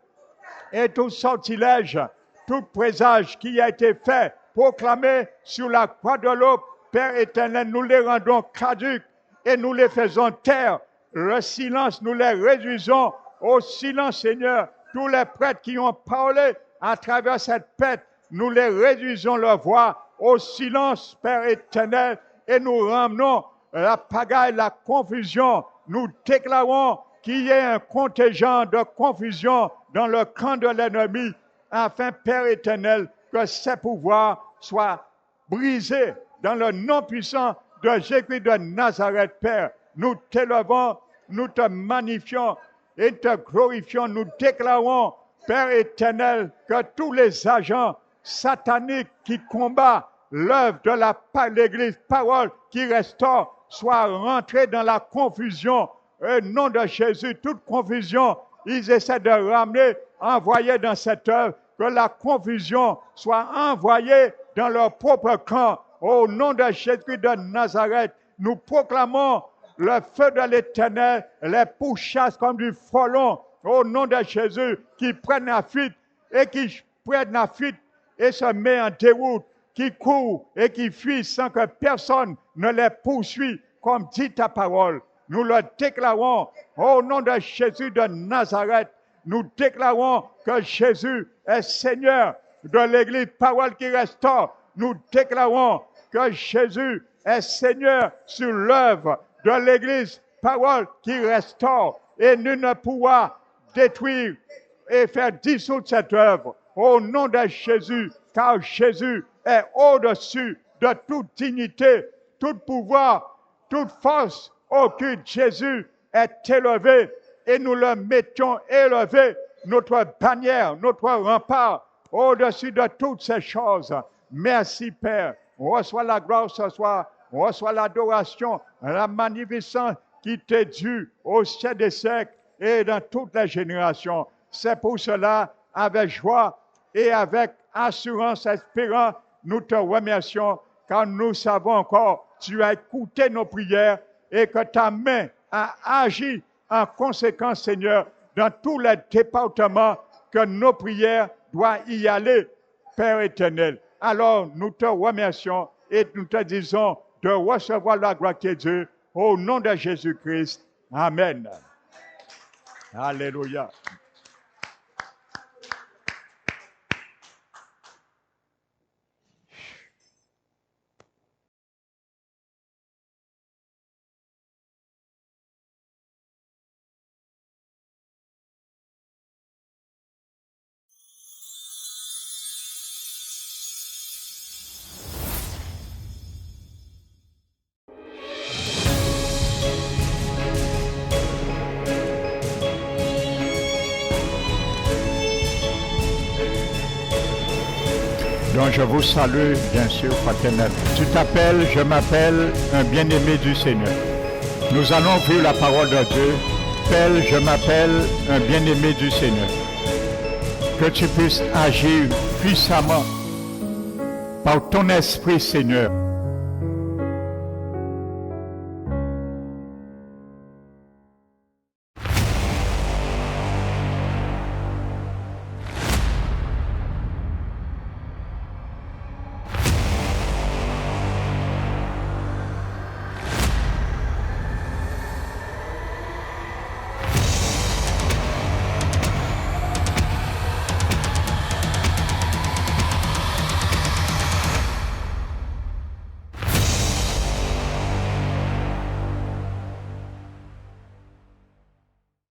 et tout sortilège, tout présage qui a été fait, proclamé sur la Guadeloupe. Père éternel, nous les rendons caducs et nous les faisons taire. Le silence, nous les réduisons au silence, Seigneur. Tous les prêtres qui ont parlé à travers cette fête, nous les réduisons leur voix au silence, Père éternel, et nous ramenons la pagaille, la confusion. Nous déclarons qu'il y ait un contingent de confusion dans le camp de l'ennemi, afin, Père éternel, que ces pouvoirs soient brisés dans le nom puissant de Jésus de Nazareth, Père. Nous t'élevons, nous te magnifions et te glorifions. Nous déclarons, Père éternel, que tous les agents sataniques qui combattent l'œuvre de l'Église, parole qui restaure, soient rentrés dans la confusion. Au nom de Jésus, toute confusion, ils essaient de ramener, envoyer dans cette œuvre, que la confusion soit envoyée dans leur propre camp. Au nom de Jésus de Nazareth, nous proclamons le feu de l'Éternel, les pourchassent comme du frelon. Au nom de Jésus, qui prennent la fuite et qui prennent la fuite et se met en déroute, qui courent et qui fuient sans que personne ne les poursuit. comme dit ta parole, nous le déclarons au nom de Jésus de Nazareth. Nous déclarons que Jésus est Seigneur de l'Église, parole qui restaure. Nous déclarons que Jésus est Seigneur sur l'œuvre de l'Église, parole qui restaure. Et nul ne pourra détruire et faire dissoudre cette œuvre au nom de Jésus, car Jésus est au-dessus de toute dignité, tout pouvoir, toute force. Aucun Jésus est élevé et nous le mettions élevé, notre bannière, notre rempart, au-dessus de toutes ces choses. Merci Père. Reçois la gloire ce soir, reçois l'adoration, la magnificence qui t'est due au siècle des siècles et dans toutes les générations. C'est pour cela, avec joie et avec assurance, espérant, nous te remercions, car nous savons encore, tu as écouté nos prières et que ta main a agi en conséquence, Seigneur, dans tous les départements que nos prières doivent y aller, Père éternel. Alors, nous te remercions et nous te disons de recevoir la gloire de Dieu au nom de Jésus-Christ. Amen. Alléluia. Donc je vous salue, bien sûr, fraternel. Tu t'appelles, je m'appelle un bien-aimé du Seigneur. Nous allons ouvrir la parole de Dieu. Je m'appelle un bien-aimé du Seigneur. Que tu puisses agir puissamment par ton esprit, Seigneur.